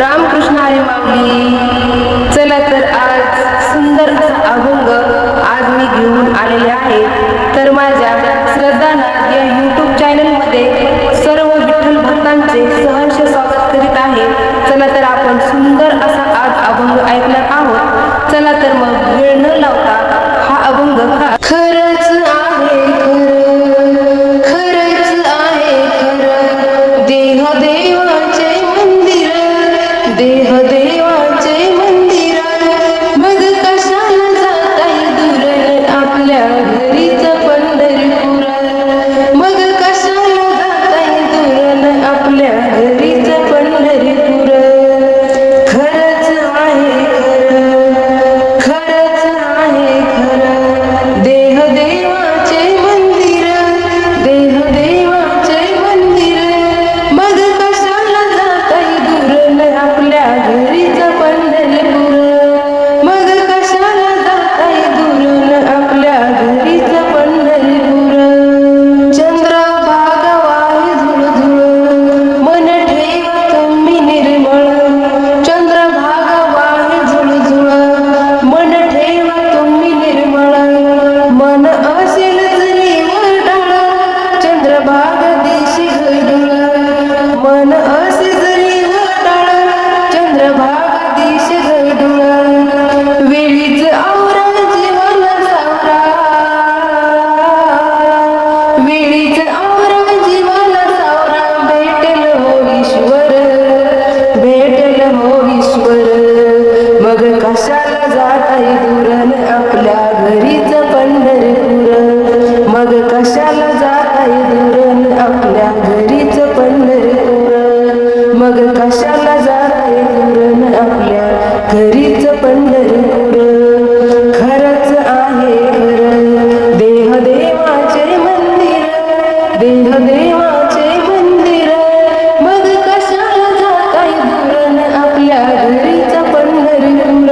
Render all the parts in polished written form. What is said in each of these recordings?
रामकृष्ण हरी माऊली. चला तर आज सुंदर असा अभंग आज मी घेऊन आलेले आहे. तर माझ्या श्रद्धानाथ या यूट्यूब चॅनलमध्ये सर्व विठ्ठल भक्तांचे सहर्ष स्वागत करीत आहे. चला तर आपण सुंदर असा आज अभंग ऐकणार आहोत. चला तर मग वेळ न लावता हा अभंग खरंच आहे खरं, खरंच आहे खरं, देह देवाचे मंदिर, देह देवाचे मंदिर, मग कशाला जाताय दूर, आपल्या घरीच पंढरपूर, मग कशाला जाताय दूर, आपल्या घरीच पंढरपूर. खरंच आहे खरं, खरंच आहे खरं, देह देवाचे मंदिर, देह देवाचे मंदिर, मग कशाला जाताय दूर, आपल्या घरीच पंढरपूर, मग कशाला जाताय दूर, आपल्या घरीच पंढरपूर. चंद्रभागा वाहे झुळझुळ, मन ठेवा तुम्ही निर्मळ, चंद्रभागा वाहे झुळझुळ, मन ठेवा तुम्ही निर्मळ, मन असेल जरी वरडाळ, चंद्रभागा दिशी गळगळ, मन असे जरी वरडाळ, चंद्रभागा दिशी गळगळ, वेळीच आवरा जीवन सावरा, वेळीच आवरा जीवन सावरा, भेटेल हो ईश्वर, भेटेल हो ईश्वर, मग कशाला जाताय दूर, आपल्या घरीच पंढरपूर, मग कशाला जाताय दूर, आपल्या घरीच पंढरपूर, मग कशाला जाताय दूर, आपल्या घरीच पंढरपूर. खरंच आहे खरं, देह देवाचे मंदिर, देह देवाचे मंदिर, मग कशाला जाताय दूर, आपल्या घरीच पंढरपूर.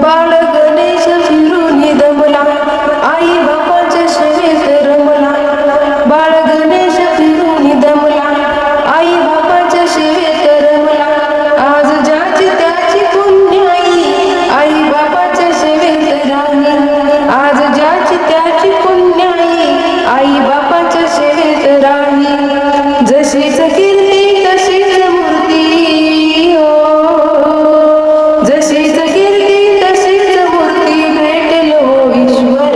बाळ गणेश फिरून दमला, आई बापाच्या सेवेत रमला, बाळ गणेश फिरून दमला, आई बापाच्या सेवेत रमला, आज ज्याची त्याची पुण्याई, आई बापाच्या सेवेत राही, आज ज्याची त्याची पुण्याई, आई बापाच्या सेवेत राही, जशीच कीर्ती तशीच मूर्ती, हो जशीच कीर्ती तशीच मूर्ती, भेटेल हो ईश्वर,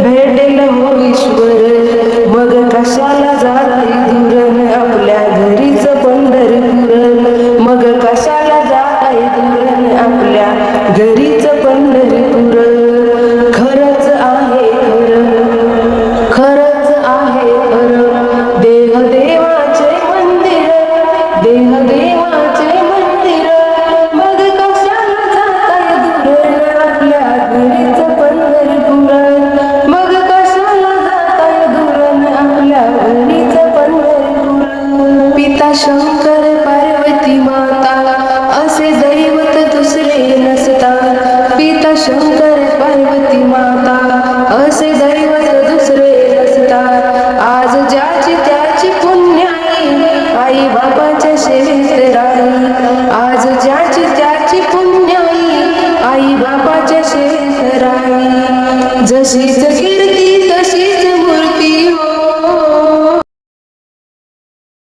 भेटेल हो ईश्वर, मग कशाला जाताय दूर, आपल्या घरीच पंढरपूर, मग कशाला जाताय दूर, आपल्या घरीच पंढरपूर. खरंच आहे खरं, खरंच आहे खरं, देह देवाचे मंदिर, देह देवाचे मंदिर, मग कशाला जाताय दूर, आपल्या घरीच पंढरपूर, मग कशाला जाताय दूर, आपल्या घरीच पंढरपूर. पिता